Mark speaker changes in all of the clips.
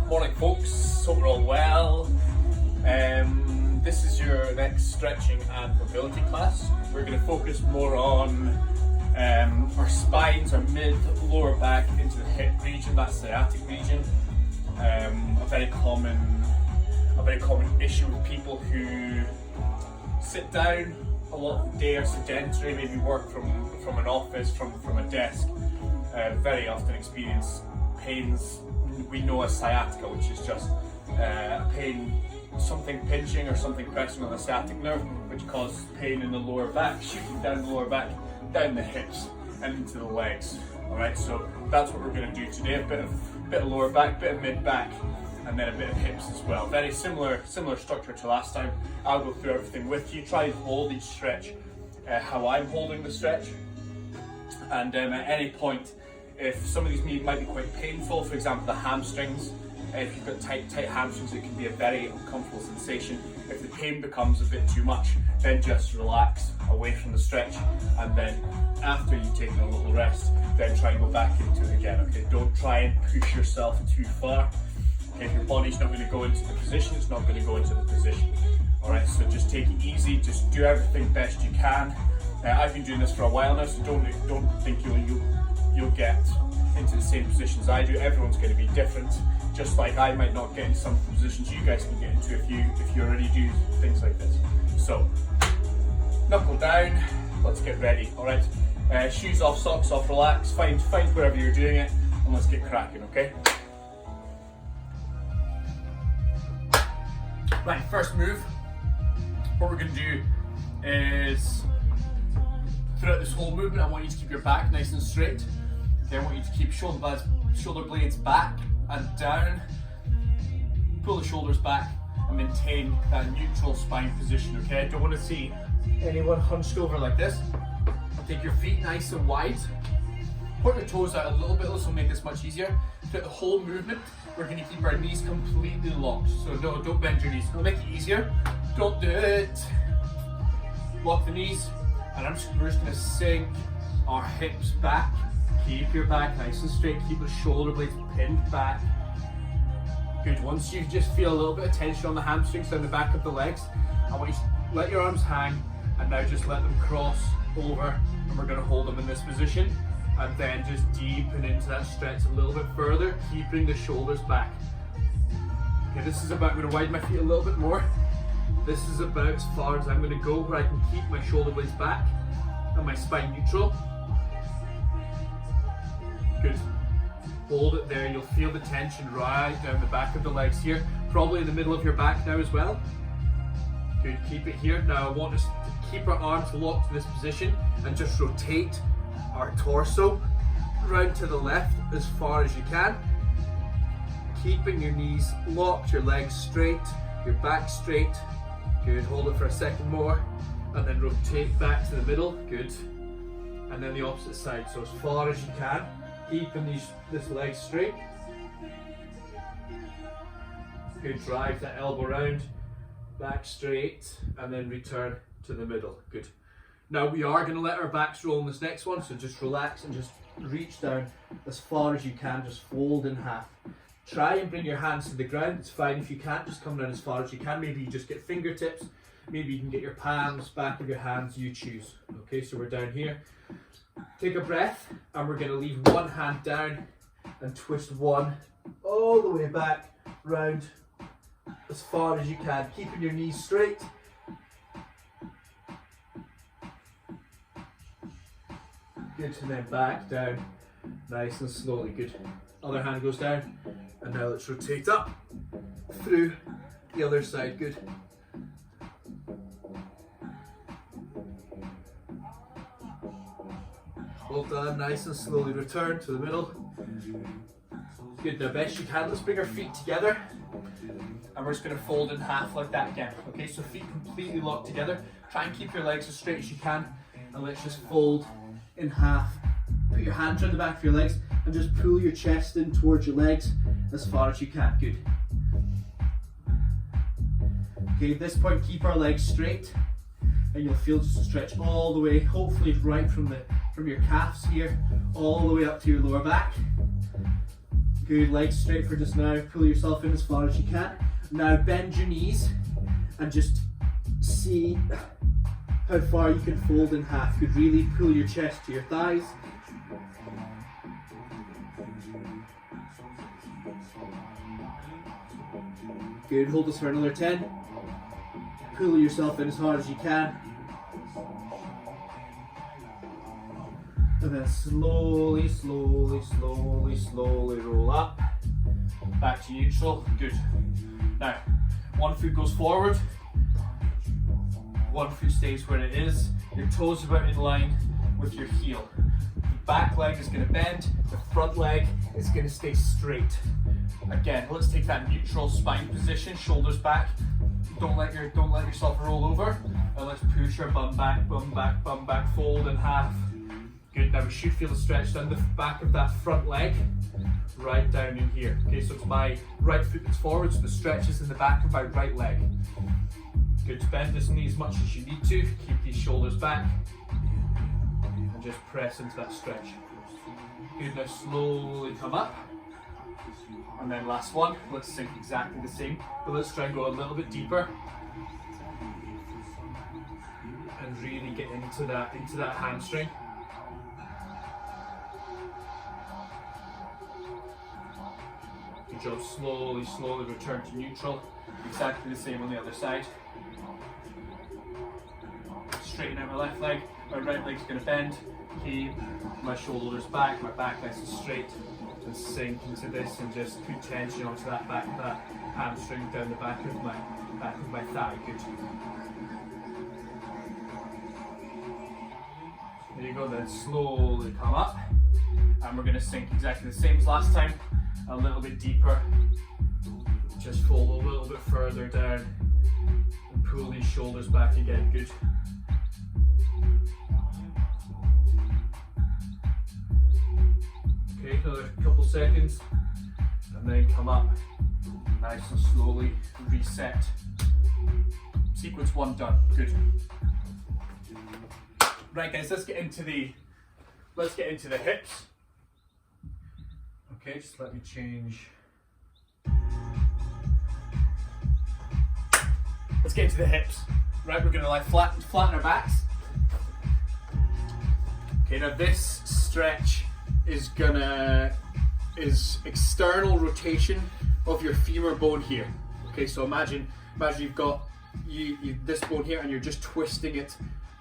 Speaker 1: Morning folks, hope we're all well. This is your next stretching and mobility class. We're going to focus more on our spines, our mid, lower back into the hip region, that sciatic region. A very common issue with people who sit down a lot of the day, are sedentary, maybe work from an office, from a desk. Very often experience pains we know as sciatica, which is just a pain, something pinching or something pressing on the sciatic nerve, which causes pain in the lower back, shooting down the lower back, down the hips and into the legs. Alright, so that's what we're going to do today. A bit of lower back, bit of mid back, and then a bit of hips as well. Very similar structure to last time. I'll go through everything with you. Try and hold each stretch how I'm holding the stretch, and at any point, if some of these might be quite painful, for example the hamstrings, if you've got tight hamstrings, it can be a very uncomfortable sensation. If the pain becomes a bit too much, then just relax away from the stretch, and then after you've taken a little rest, then try and go back into it again. Okay, don't try and push yourself too far. Okay, if your body's not going to go into the position, it's not going to go into the position. Alright, so just take it easy, just do everything best you can. I've been doing this for a while now, so don't think you'll get into the same positions I do. Everyone's going to be different. Just like I might not get into some of the positions you guys can get into if you already do things like this. So, knuckle down, let's get ready, alright? Shoes off, socks off, relax, find wherever you're doing it, and let's get cracking, okay? Right, first move, what we're going to do is, throughout this whole movement, I want you to keep your back nice and straight. Okay, I want you to keep shoulder blades back and down. Pull the shoulders back and maintain that neutral spine position, okay? I don't want to see anyone hunched over like this. Take your feet nice and wide. Put your toes out a little bit, this will make this much easier. Throughout the whole movement, we're going to keep our knees completely locked. So no, don't bend your knees. It'll make it easier. Don't do it. Lock the knees. And we're just going to sink our hips back. Keep your back nice and straight. Keep the shoulder blades pinned back. Good. Once you just feel a little bit of tension on the hamstrings down the back of the legs, I want you to let your arms hang and now just let them cross over, and we're going to hold them in this position, and then just deepen into that stretch a little bit further, keeping the shoulders back. Okay, this is about, I'm going to widen my feet a little bit more. This is about as far as I'm going to go, where I can keep my shoulder blades back and my spine neutral. Good. Hold it there. You'll feel the tension right down the back of the legs here, probably in the middle of your back now as well. Good. Keep it here. Now I want us to keep our arms locked in this position and just rotate our torso round to the left as far as you can. Keeping your knees locked, your legs straight, your back straight. Good. Hold it for a second more, and then rotate back to the middle. Good. And then the opposite side. So as far as you can, keeping this leg straight. Good. Drive that elbow round, back straight, and then return to the middle. Good. Now we are going to let our backs roll in this next one, so just relax and just reach down as far as you can. Just fold in half. Try and bring your hands to the ground. It's fine if you can't, just come down as far as you can. Maybe you just get fingertips, maybe you can get your palms, back of your hands, you choose. Okay, so we're down here. Take a breath, and we're going to leave one hand down and twist one all the way back, round as far as you can, keeping your knees straight. Good, and then back down, nice and slowly. Good. Other hand goes down, and now let's rotate up through the other side. Good. Well done, nice and slowly return to the middle. Good, now best you can, let's bring our feet together, and we're just going to fold in half like that again. Okay, so feet completely locked together. Try and keep your legs as straight as you can, and let's just fold in half. Put your hands around the back of your legs and just pull your chest in towards your legs as far as you can. Good. Okay, at this point, keep our legs straight, and you'll feel just a stretch all the way, hopefully right from your calves here, all the way up to your lower back.
Speaker 2: Good, legs straight for just now. Pull yourself in as far as you can. Now bend your knees and just see how far you can fold in half. Good, really pull your chest to your thighs. Good, hold this for another 10. Pull yourself in as hard as you can. And then slowly, slowly, slowly, slowly roll up. Back to neutral. Good. Now, one foot goes forward. One foot stays where it is. Your toes are about in line with your heel. The back leg is going to bend. The front leg is going to stay straight. Again, let's take that neutral spine position. Shoulders back. Don't let yourself roll over. And let's push our bum back, fold in half. Good, now we should feel the stretch down the back of that front leg, right down in here. Okay, so it's my right foot that's forward, so the stretch is in the back of my right leg. Good, bend this knee as much as you need to, keep these shoulders back, and just press into that stretch. Good, now slowly come up, and then last one, let's sink exactly the same, but let's try and go a little bit deeper, and really get into that hamstring. Good job, slowly, slowly return to neutral. Exactly the same on the other side. Straighten out my left leg, my right leg's going to bend. Keep my shoulders back, my back nice and straight. And sink into this and just put tension onto that hamstring down the back of my thigh. Good. There you go, then slowly come up. And we're going to sink exactly the same as last time. A little bit deeper, just fold a little bit further down and pull these shoulders back again. Good. Okay, another couple seconds and then come up nice and slowly, reset. Sequence 1 done. Good. Right guys, let's get into the hips. Okay, just let me change. Let's get into the hips. Right, we're gonna flatten our backs. Okay, now this stretch is external rotation of your femur bone here. Okay, so imagine you've got this bone here and you're just twisting it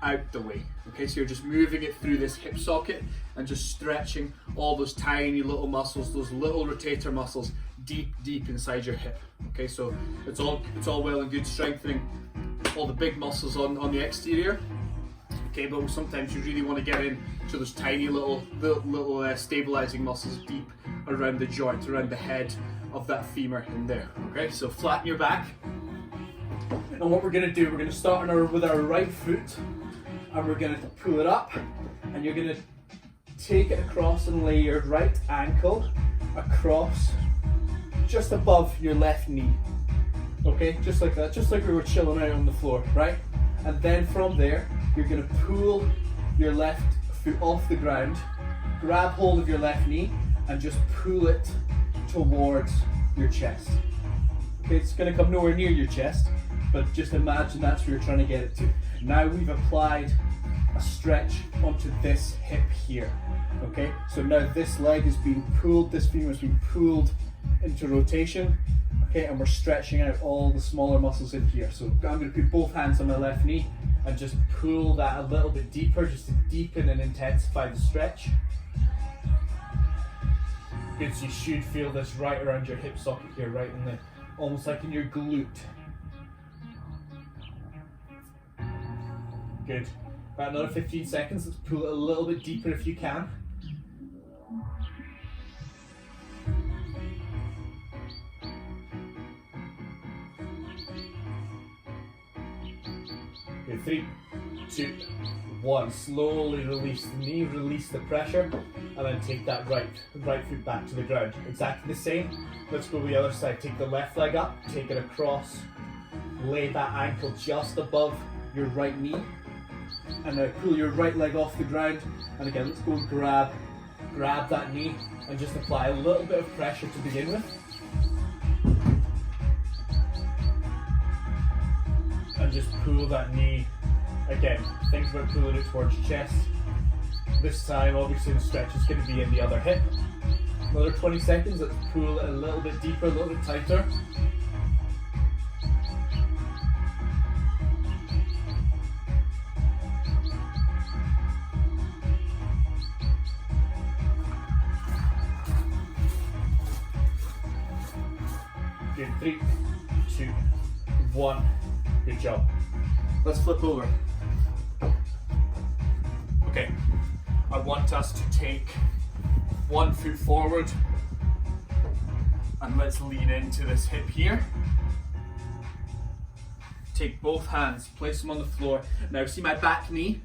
Speaker 2: out the way. Okay, so you're just moving it through this hip socket and just stretching all those tiny little muscles, those little rotator muscles deep inside your hip. Okay, so it's all well and good strengthening all the big muscles on the exterior. Okay, but sometimes you really want to get into those tiny little stabilizing muscles deep around the joint, around the head of that femur in there. Okay, so flatten your back. And what we're going to do, we're going to start with our right foot, and we're going to pull it up, and you're going to take it across and lay your right ankle across just above your left knee. Okay, just like that, just like we were chilling out on the floor, right? And then from there, you're going to pull your left foot off the ground, grab hold of your left knee, and just pull it towards your chest. Okay, it's going to come nowhere near your chest, but just imagine that's where you're trying to get it to. Now we've applied a stretch onto this hip here. Okay, so now this leg is being pulled, this femur is being pulled into rotation. Okay, and we're stretching out all the smaller muscles in here. So I'm going to put both hands on my left knee and just pull that a little bit deeper, just to deepen and intensify the stretch. Good, so you should feel this right around your hip socket here, right in the, almost like in your glute. Good. About another 15 seconds. Let's pull it a little bit deeper if you can. Good. 3, 2, 1. Slowly release the knee, release the pressure, and then take that right foot back to the ground. Exactly the same. Let's go to the other side. Take the left leg up, take it across, lay that ankle just above your right knee, and now pull your right leg off the ground. And again, let's go and grab that knee
Speaker 1: and just apply a little bit of pressure to begin with. And just pull that knee. Again, think about pulling it towards your chest. This time, obviously, the stretch is going to be in the other hip. Another 20 seconds, let's pull it a little bit deeper, a little bit tighter. Good, 3, 2, 1, good job. Let's flip over. Okay, I want us to take one foot forward and let's lean into this hip here. Take both hands, place them on the floor. Now see my back knee?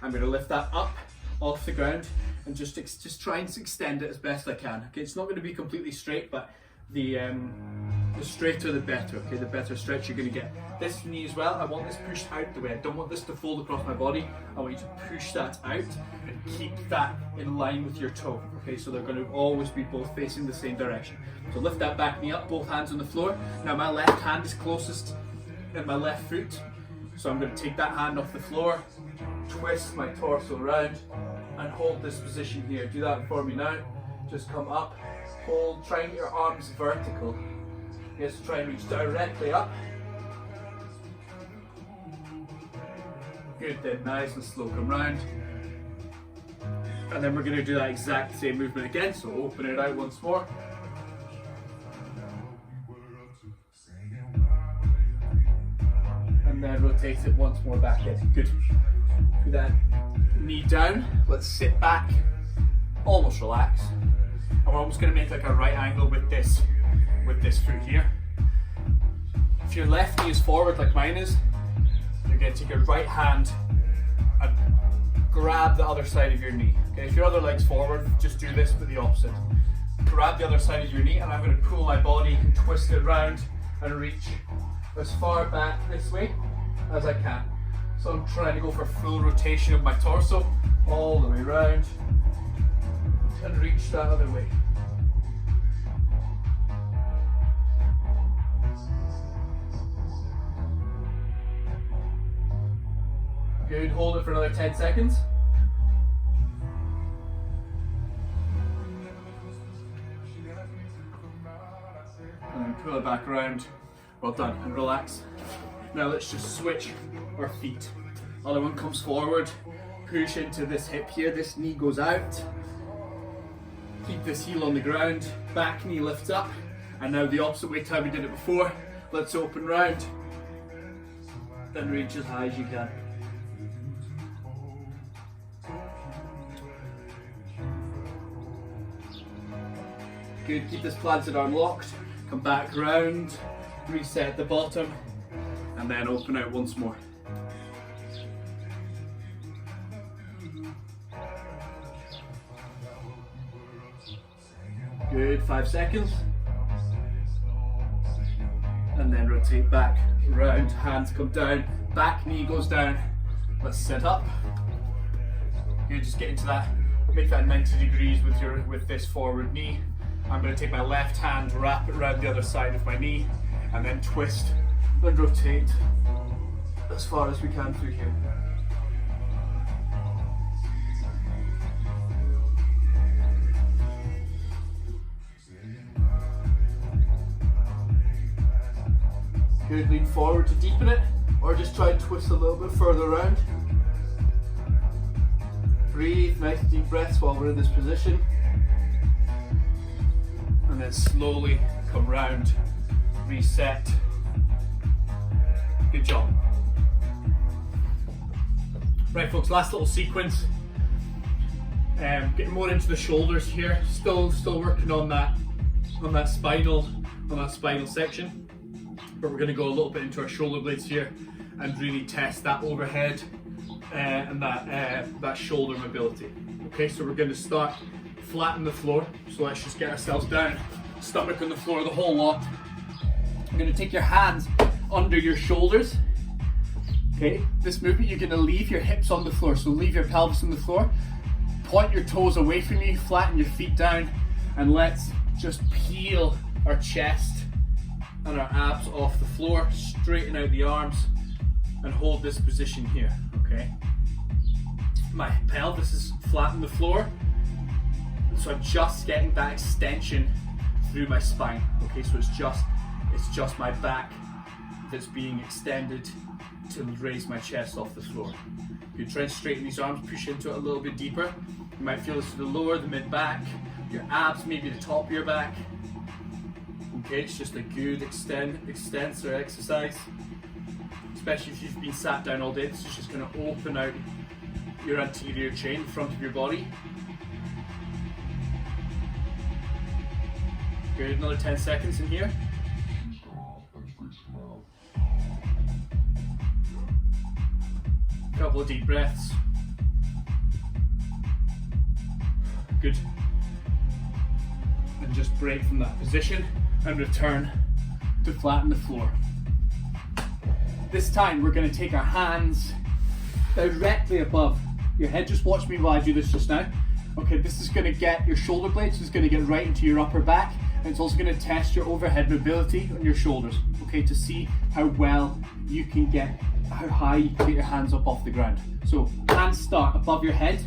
Speaker 1: I'm going to lift that up off the ground and just try and extend it as best I can. Okay, it's not going to be completely straight, but the straighter the better, okay, the better stretch you're going to get. This knee as well, I want this pushed out the way. I don't want this to fold across my body. I want you to push that out and keep that in line with your toe, okay, so they're going to always be both facing the same direction. So lift that back knee up, both hands on the floor. Now my left hand is closest than my left foot, so I'm going to take that hand off the floor, twist my torso around and hold this position here. Do that for me now. Just come up, hold, try and get your arms vertical. Yes, try and reach directly up. Good, then nice and slow, come round. And then we're going to do that exact same movement again, so open it out once more. And then rotate it once more back in. Good. Put that knee down, let's sit back, almost relax. And we're almost going to make like a right angle with this foot here. If your left knee is forward like mine is, you're going to take your right hand and grab the other side of your knee. Okay, if your other leg's forward, just do this but the opposite. Grab the other side of your knee and I'm going to pull my body and twist it round and reach as far back this way as I can. So I'm trying to go for full rotation of my torso all the way round and reach that other way. Good, hold it for another 10 seconds. And then pull it back around. Well done, and relax. Now let's just switch our feet. Other one comes forward, push into this hip here, this knee goes out. Keep this heel on the ground, back knee lifts up. And now the opposite way to how we did it before. Let's open round. Then reach as high as you can. Good, keep this planted arm locked, come back round, reset at the bottom, and then open out once more. Good, 5 seconds. And then rotate back, round, hands come down, back knee goes down. Let's sit up. Good, just get into that, make that 90 degrees with this forward knee. I'm going to take my left hand, wrap it around the other side of my knee, and then twist and rotate as far as we can through here. Good, lean forward to deepen it, or just try and twist a little bit further around. Breathe, nice deep breaths while we're in this position. And then slowly come round, reset. Good job. Right folks, last little sequence. Getting more into the shoulders here. Still working on that spinal section. But we're going to go a little bit into our shoulder blades here and really test that overhead and that shoulder mobility. Okay, so we're going to start flat on the floor. So let's just get ourselves down, stomach on the floor, the whole lot. You're going to take your hands under your shoulders. Okay, this movement you're going to leave your hips on the floor, so leave your pelvis on the floor. Point your toes away from you, flatten your feet down,
Speaker 2: And let's just peel our chest and our abs off the floor, straighten out the arms, and hold this position here, okay? My pelvis is flat on the floor, so I'm just getting that extension through my spine, okay? So it's just my back that's being extended to raise my chest off the floor. You try and straighten these arms, push into it a little bit deeper. You might feel this to the lower, the mid-back, your abs, maybe the top of your back. Okay, it's just a good extensor exercise. Especially if you've been sat down all day, this is just going to open out your anterior chain, the front of your body. Good, another 10 seconds in here. Couple of deep breaths. Good. And just break from that position and return to flatten the floor. This time we're going to take our hands directly above your head. Just watch me while I do this just now. Okay, this is going to get your shoulder blades, it's going to get right into your upper back, and it's also going to test your overhead mobility on your shoulders, okay, to see how well you can get, how high you can get your hands up off the ground. So hands start above your head.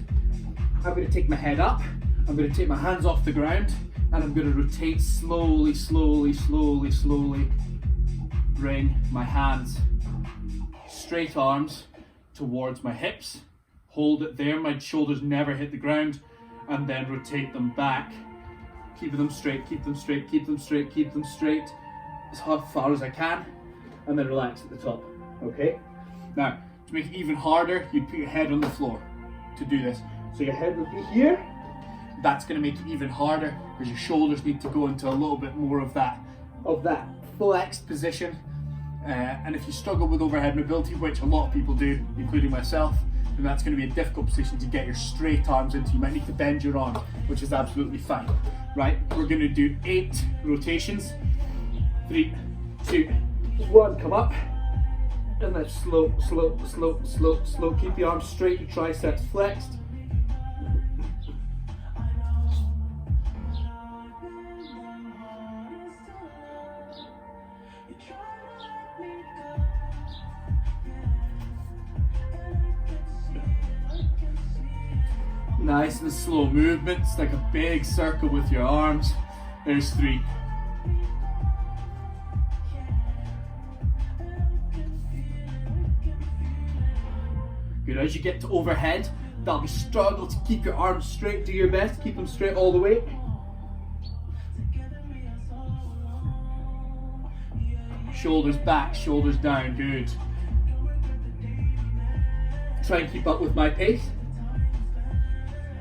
Speaker 2: I'm going to take my head up, I'm going to take my hands off the ground, and I'm going to rotate slowly, slowly, slowly, slowly. Bring my hands, straight arms towards my hips. Hold it there, my shoulders never hit the ground, and then rotate them back. Keep them straight, keep them straight, keep them straight, keep them straight as far as I can, and then relax at the top, okay? Now, to make it even harder, you'd put your head on the floor to do this. So your head would be here. That's going to make it even harder because your shoulders need to go into a little bit more of that flexed position. And if you struggle with overhead mobility, which a lot of people do, including myself, then that's going to be a difficult position to get your straight arms into. You might need to bend your arms, which is absolutely fine. Right, we're going to do 8 rotations. 3, 2, 1, come up. And then slow, slow, slow, slow, slow. Keep the arms straight, your triceps flexed. Nice and slow movements, like a big circle with your arms. There's 3. Good, as you get to overhead, that'll be struggle to keep your arms straight. Do your best, keep them straight all the way. Shoulders back, shoulders down, good. Try and keep up with my pace.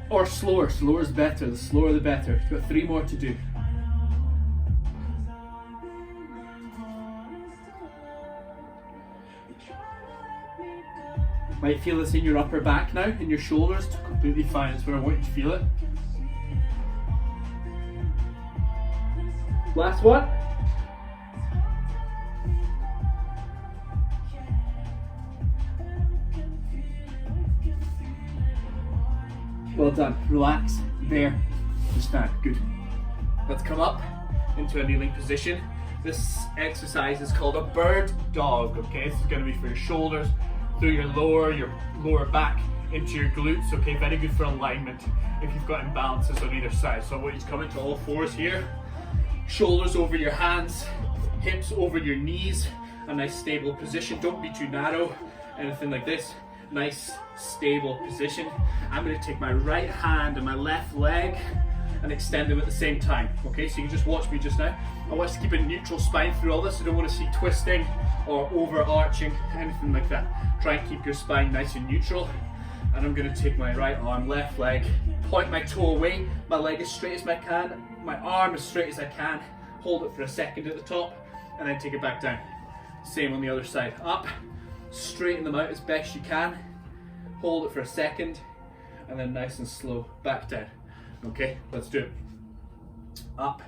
Speaker 2: Or slower, slower is better, the slower the better. You've got 3 more to do. Might feel this in your upper back now, in your shoulders, it's completely fine, it's where I want you to feel it. Last one. Well done. Relax there. Just now. Good. Let's come up into a kneeling position. This exercise is called a bird dog. Okay, this is going to be for your shoulders, through your lower back, into your glutes. Okay, very good for alignment if you've got imbalances on either side. So I want you to come into all 4s here. Shoulders over your hands, hips over your knees. A nice stable position. Don't be too narrow. Anything like this. Nice stable position. I'm going to take my right hand and my left leg and extend them at the same time. Okay, so you can just watch me just now. I want us to keep a neutral spine through all this. I don't want to see twisting or overarching, anything like that. Try and keep your spine nice and neutral. And I'm going to take my right arm, left leg, point my toe away, my leg as straight as I can, my arm as straight as I can, hold it for a second at the top, and then take it back down. Same on the other side. Up, straighten them out as best you can, hold it for a second, and then nice and slow back down. Okay, let's do it. Up,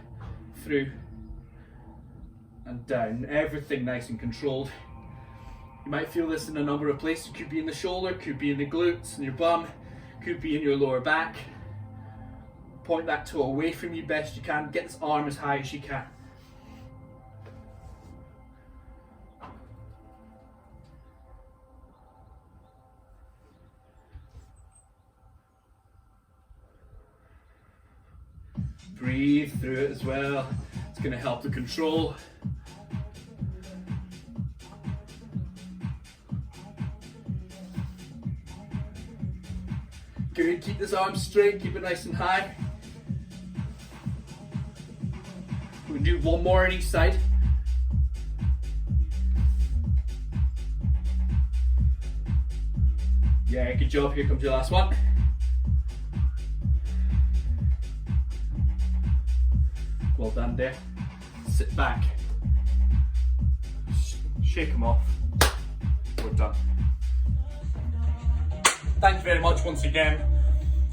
Speaker 2: through, and down. Everything nice and controlled. You might feel this in a number of places. It could be in the shoulder, could be in the glutes and your bum, could be in your lower back. point that toe away from you best you can. Get this arm as high as you can. Breathe through it as well. It's going to help the control. Good, keep this arm straight, keep it nice and high. We'll do one more on each side. Yeah, good job. Here comes your last one. Well done there. Sit back. Shake them off. We're done. Thank you very much once again.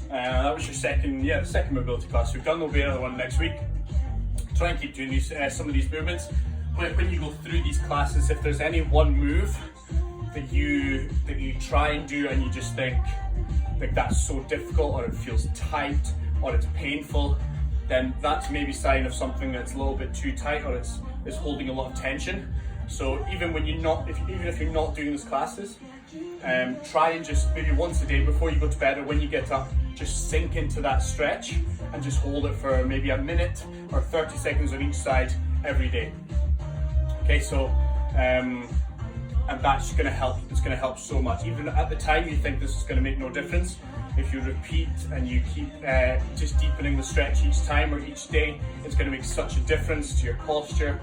Speaker 2: That was your second mobility class we've done. There'll be another one next week. Try and keep doing these some of these movements. When you go through these classes, if there's any one move that you try and do and you just think like that's so difficult, or it feels tight, or it's painful, then that's maybe a sign of something that's a little bit too tight, or it's holding a lot of tension. So even when you're not, even if you're not doing these classes, try and just maybe once a day before you go to bed or when you get up, just sink into that stretch and just hold it for maybe a minute or 30 seconds on each side every day. Okay, so and that's going to help. It's going to help so much. Even at the time you think this is going to make no difference, if you repeat and you keep just deepening the stretch each time or each day, it's going to make such a difference to your posture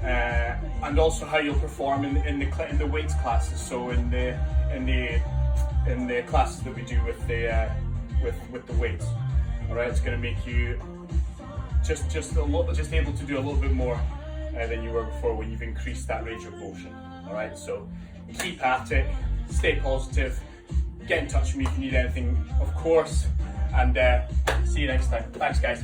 Speaker 2: and also how you'll perform in the weights classes. So in the classes that we do with the weights, all right, it's going to make you just able to do a little bit more than you were before when you've increased that range of motion. All right, so keep at it, stay positive, get in touch with me if you need anything, of course, and see you next time. Thanks, guys.